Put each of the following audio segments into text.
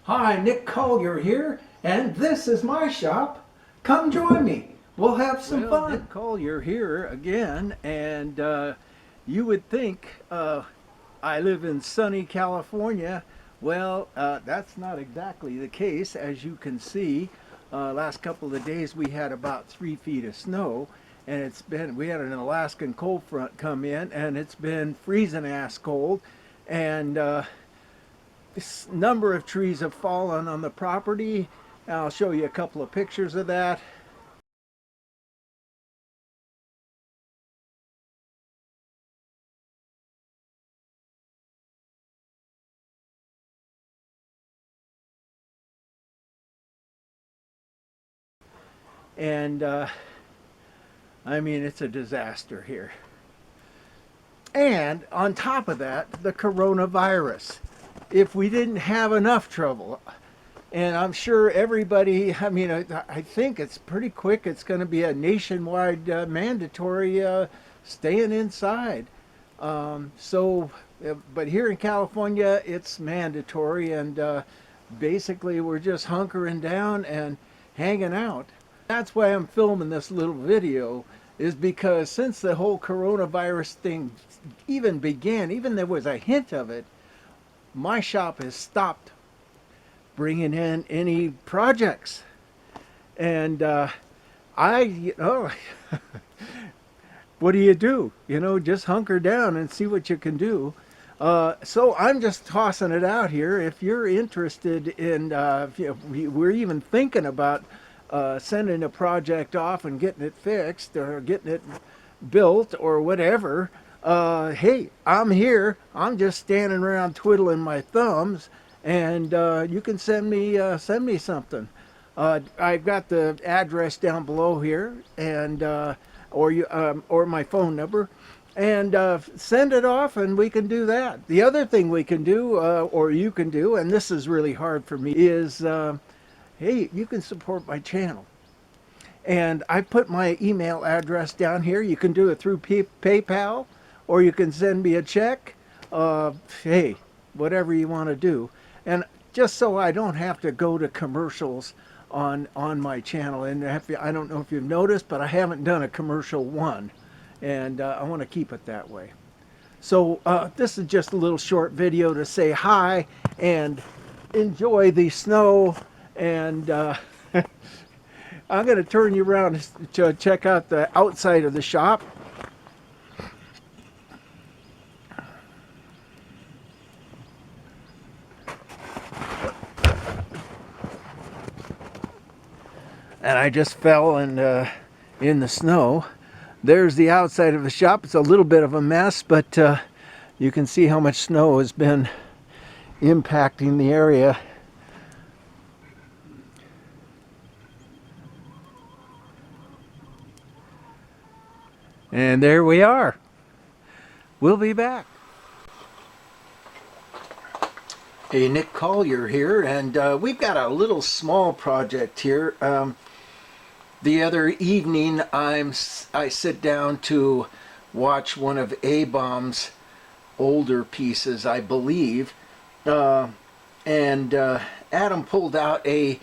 Hi, Nick Collier here, and this is my shop. Come join me. We'll have some fun. Nick Collier here again, and you would think I live in sunny California. Well, that's not exactly the case. As you can see, last couple of days we had about 3 feet of snow, and we had an Alaskan cold front come in, and it's been freezing ass cold, and this number of trees have fallen on the property. I'll show you a couple of pictures of that. And I mean, it's a disaster here. And on top of that, the coronavirus. If we didn't have enough trouble, and I'm sure everybody, I mean, I think it's pretty quick. It's going to be a nationwide mandatory staying inside. But here in California, it's mandatory, and basically we're just hunkering down and hanging out. That's why I'm filming this little video, is because since the whole coronavirus thing even began, even there was a hint of it, my shop has stopped bringing in any projects. And what do? Just hunker down and see what you can do. So I'm just tossing it out here. If you're interested in, we're even thinking about sending a project off and getting it fixed or getting it built or whatever, hey, I'm here. I'm just standing around twiddling my thumbs, and you can send me something. I've got the address down below here, and or my phone number, and send it off, and we can do that. The other thing we can do, or you can do, and this is really hard for me, is hey, you can support my channel. And I put my email address down here. You can do it through PayPal, or you can send me a check. Hey, whatever you want to do. And just so I don't have to go to commercials on my channel. And I don't know if you've noticed, but I haven't done a commercial one. And I want to keep it that way. So this is just a little short video to say hi and enjoy the snow. And I'm going to turn you around to check out the outside of the shop. And I just fell in the snow. There's the outside of the shop. It's a little bit of a mess, but you can see how much snow has been impacting the area. And there we are. We'll be back. Hey, Nick Collier here, and we've got a little small project here. The other evening, I sit down to watch one of A-Bomb's older pieces, I believe, and Adam pulled out a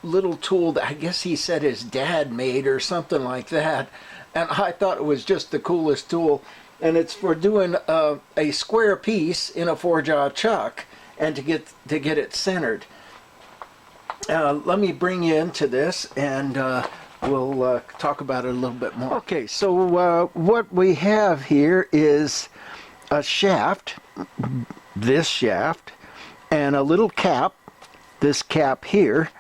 little tool that I guess he said his dad made or something like that. And I thought it was just the coolest tool, and it's for doing a square piece in a 4-jaw chuck and to get it centered. Let me bring you into this, and we'll talk about it a little bit more. Okay, so what we have here is a shaft, this shaft, and a little cap, this cap here,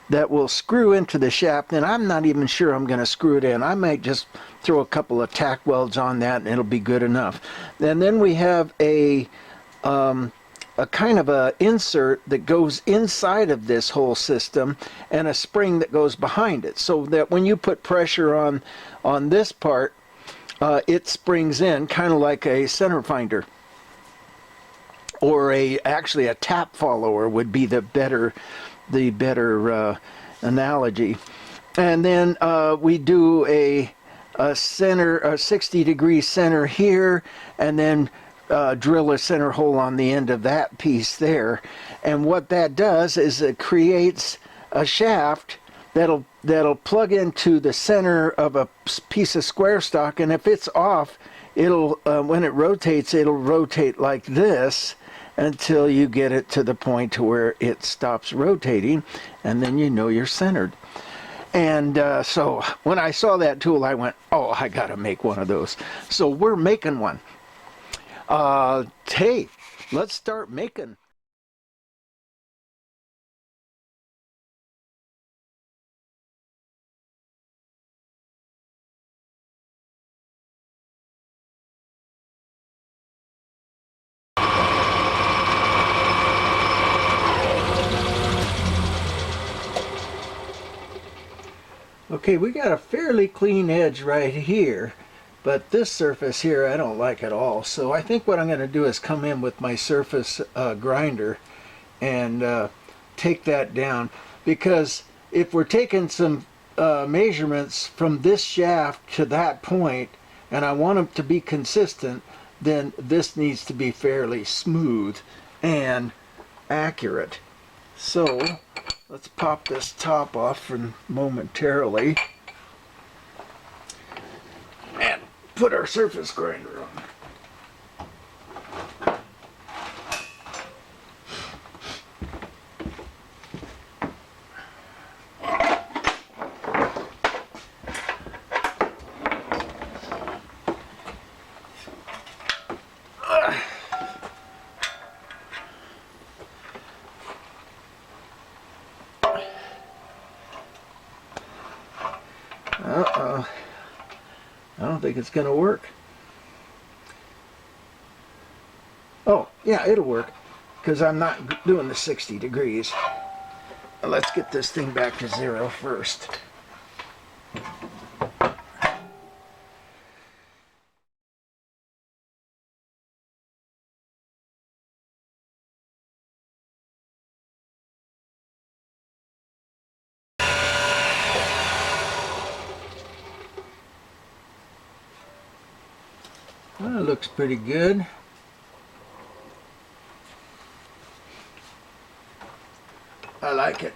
that will screw into the shaft, and I'm not even sure I'm going to screw it in. I might just throw a couple of tack welds on that and it'll be good enough. And then we have a kind of a insert that goes inside of this whole system and a spring that goes behind it, so that when you put pressure on this part, it springs in, kind of like a center finder, or actually a tap follower would be the better analogy. And then we do a 60-degree center here, and then drill a center hole on the end of that piece there. And what that does is it creates a shaft that'll plug into the center of a piece of square stock, and if it's off, it'll when it rotates, it'll rotate like this until you get it to the point to where it stops rotating, and then you know you're centered. And so when I saw that tool, I went, oh, I gotta make one of those. So we're making one. Hey, let's start making. Okay, we got a fairly clean edge right here, but this surface here I don't like at all. So I think what I'm going to do is come in with my surface grinder and take that down, because if we're taking some measurements from this shaft to that point and I want them to be consistent, then this needs to be fairly smooth and accurate. So let's pop this top off for momentarily and put our surface grinder on. Uh-oh. I don't think it's going to work. Oh, yeah, it'll work, because I'm not doing the 60 degrees. Let's get this thing back to 0 first. Well, it looks pretty good. I like it.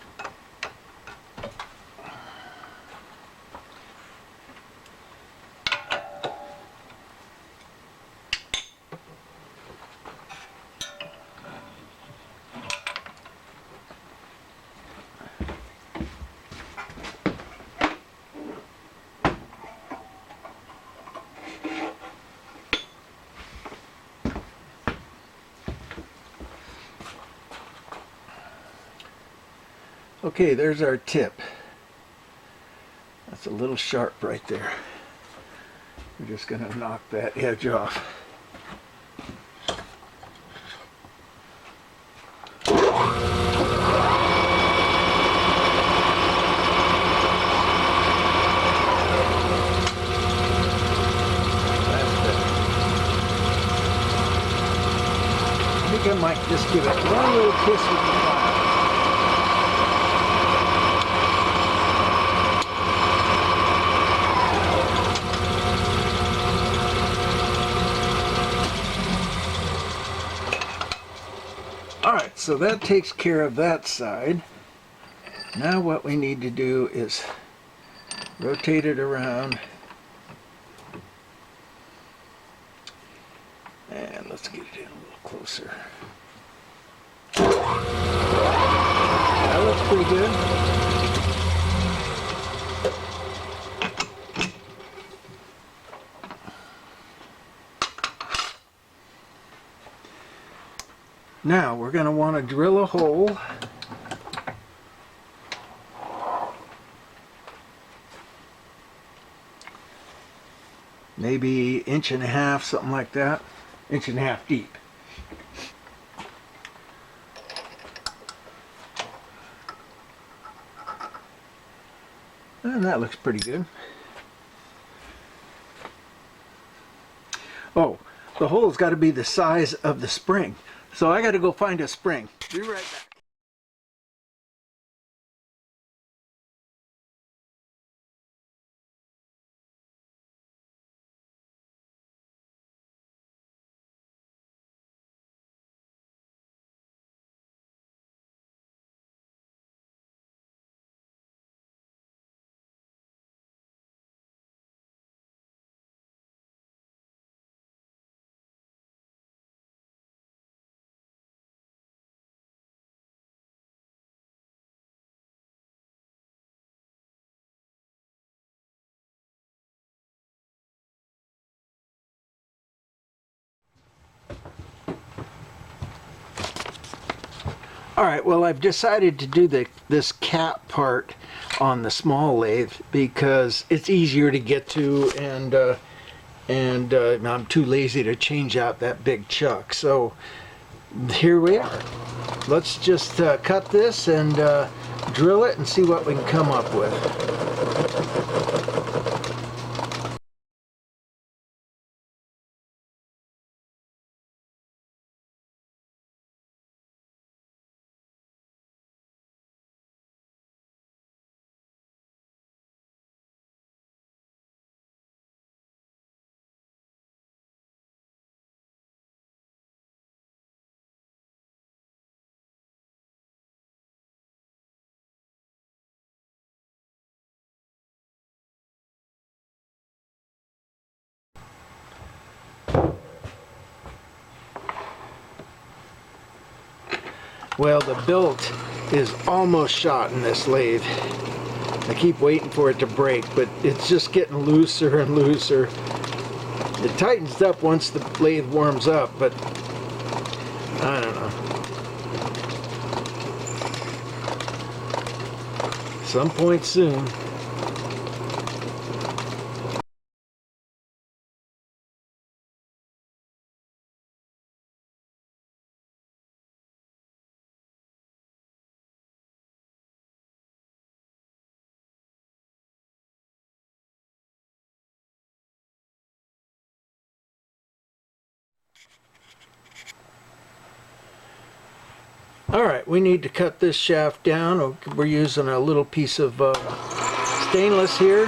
Okay, there's our tip. That's a little sharp right there. We're just going to knock that edge off. I think I might just give it one little kiss with the file. Alright, so that takes care of that side. Now what we need to do is rotate it around. And let's get it in a little closer. That looks pretty good. Now we're going to want to drill a hole. Maybe 1.5 inches, something like that. 1.5 inches deep. And that looks pretty good. Oh, the hole's got to be the size of the spring. So I got to go find a spring. Be right back. Alright, well, I've decided to do this cap part on the small lathe because it's easier to get to, and I'm too lazy to change out that big chuck. So here we are. Let's just cut this and drill it and see what we can come up with. Well, the bilt is almost shot in this lathe. I keep waiting for it to break, but it's just getting looser and looser. It tightens up once the lathe warms up, but I don't know. Some point soon. Alright, we need to cut this shaft down. We're using a little piece of stainless here.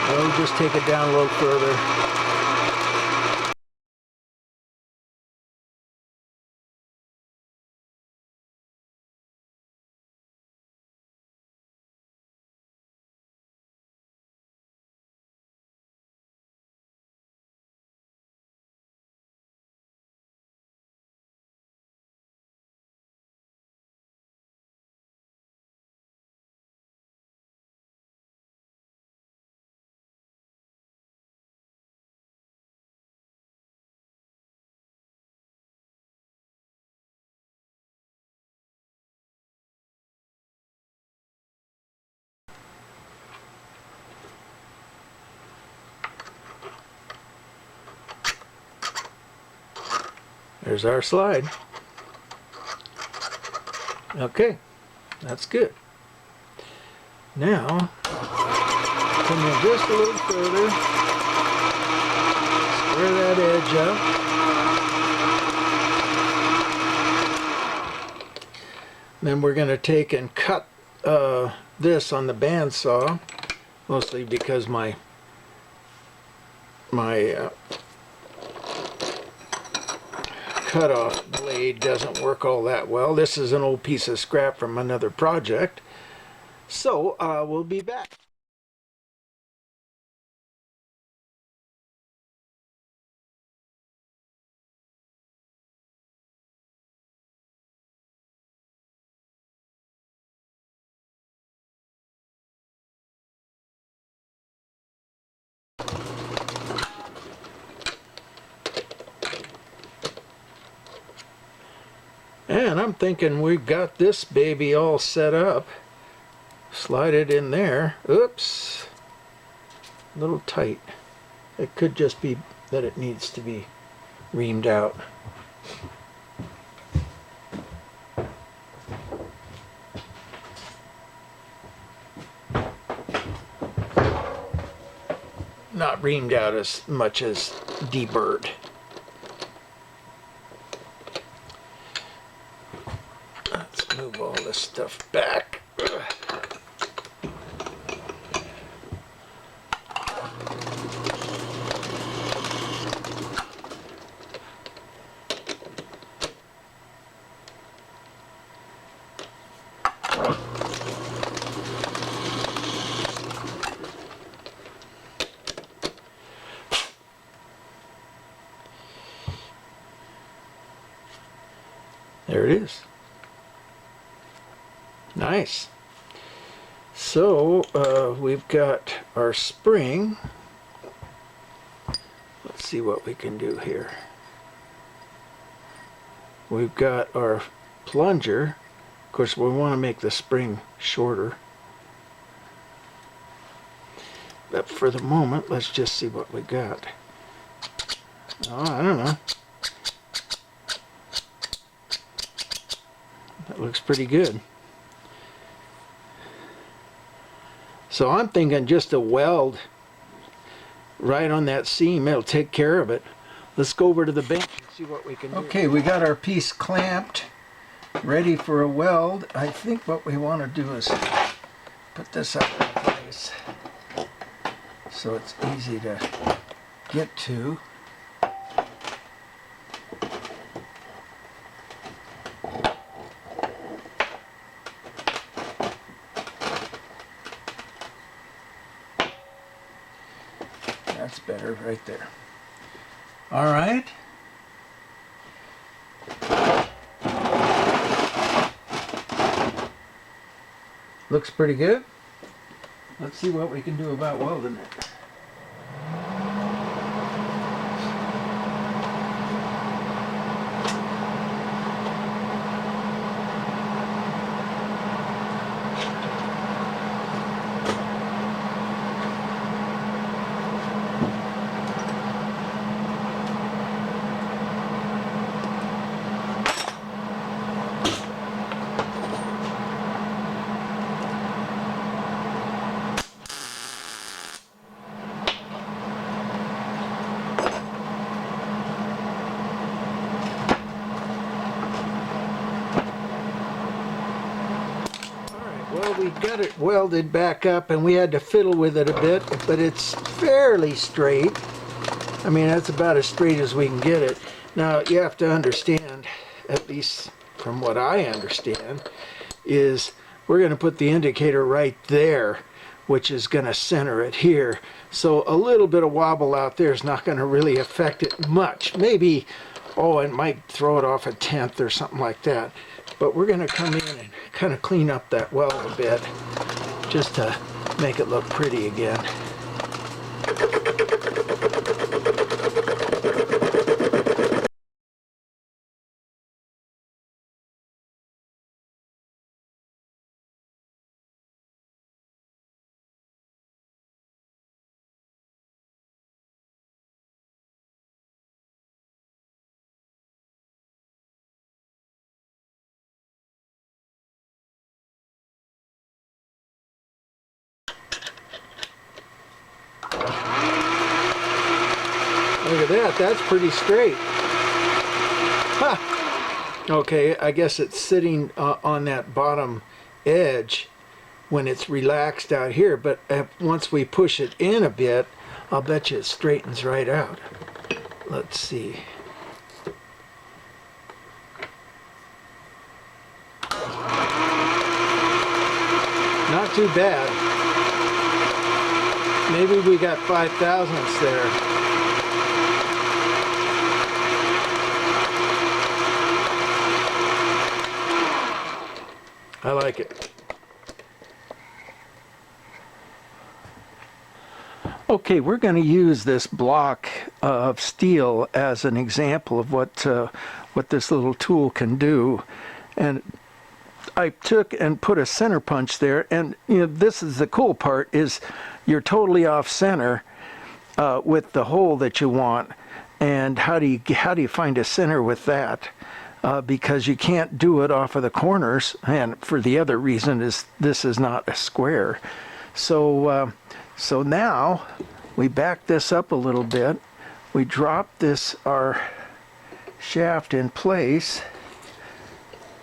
We'll just take it down a little further. There's our slide. Okay, that's good. Now, come in just a little further, square that edge up. Then we're going to take and cut this on the bandsaw, mostly because my cutoff blade doesn't work all that well. This is an old piece of scrap from another project. So we'll be back. And I'm thinking we've got this baby all set up. Slide it in there. Oops. A little tight. It could just be that it needs to be reamed out. Not reamed out as much as deburred. Let's move all this stuff back. There it is. Nice. So we've got our spring. Let's see what we can do here. we've got our plunger. Of course, we want to make the spring shorter. But for the moment, let's just see what we got. Oh, I don't know. That looks pretty good. So I'm thinking just a weld right on that seam. It'll take care of it. Let's go over to the bench and see what we can do. Okay, we got our piece clamped, ready for a weld. I think what we want to do is put this up in place so it's easy to get to. That's better right there. All right. Looks pretty good. Let's see what we can do about welding it. Well, we got it welded back up and we had to fiddle with it a bit, but it's fairly straight. I mean, that's about as straight as we can get it. Now, you have to understand, at least from what I understand, is we're going to put the indicator right there, which is going to center it here. So a little bit of wobble out there is not going to really affect it much. Maybe, oh, it might throw it off a tenth or something like that. But we're going to come in and kind of clean up that weld a bit just to make it look pretty again. Look at that, that's pretty straight. Huh. Okay, I guess it's sitting on that bottom edge when it's relaxed out here, but once we push it in a bit, I'll bet you it straightens right out. Let's see. Not too bad. Maybe we got 5/1000ths there. I like it. Okay, we're going to use this block of steel as an example of what this little tool can do. And I took and put a center punch there, and you know, this is the cool part, is you're totally off center with the hole that you want. And how do you find a center with that? Because you can't do it off of the corners, and for the other reason is this is not a square. So now we back this up a little bit. We drop our shaft in place,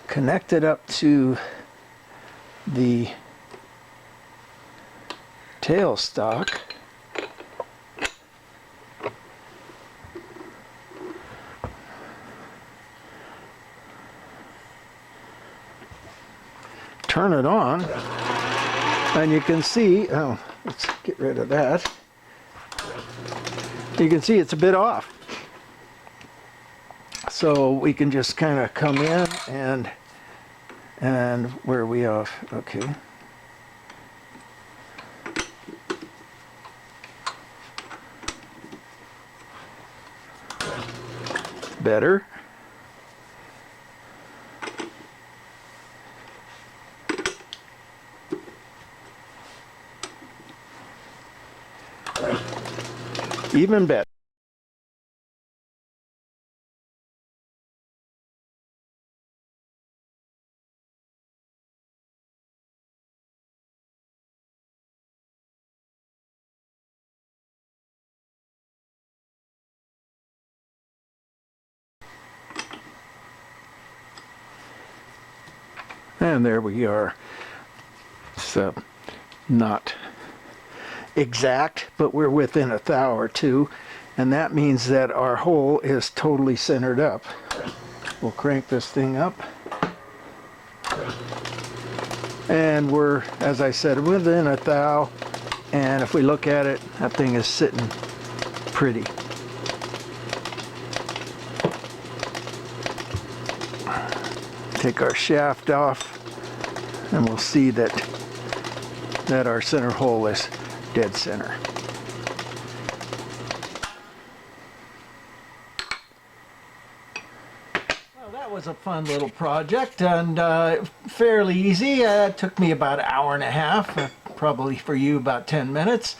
connect it up to the tailstock. Turn it on, and you can see, oh, let's get rid of that. You can see it's a bit off. So we can just kind of come in and where are we off? Okay. Better. Even better. And there we are. So not exact, but we're within a thou or two, and that means that our hole is totally centered up. We'll crank this thing up, and we're, as I said, within a thou, and if we look at it, that thing is sitting pretty. Take our shaft off, and we'll see that our center hole is dead center. Well, that was a fun little project, and fairly easy. It took me about an hour and a half, probably for you about 10 minutes.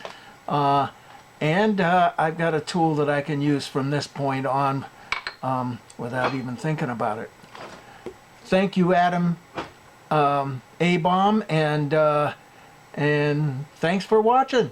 And I've got a tool that I can use from this point on without even thinking about it. Thank you, Adam A-Bomb, and thanks for watching.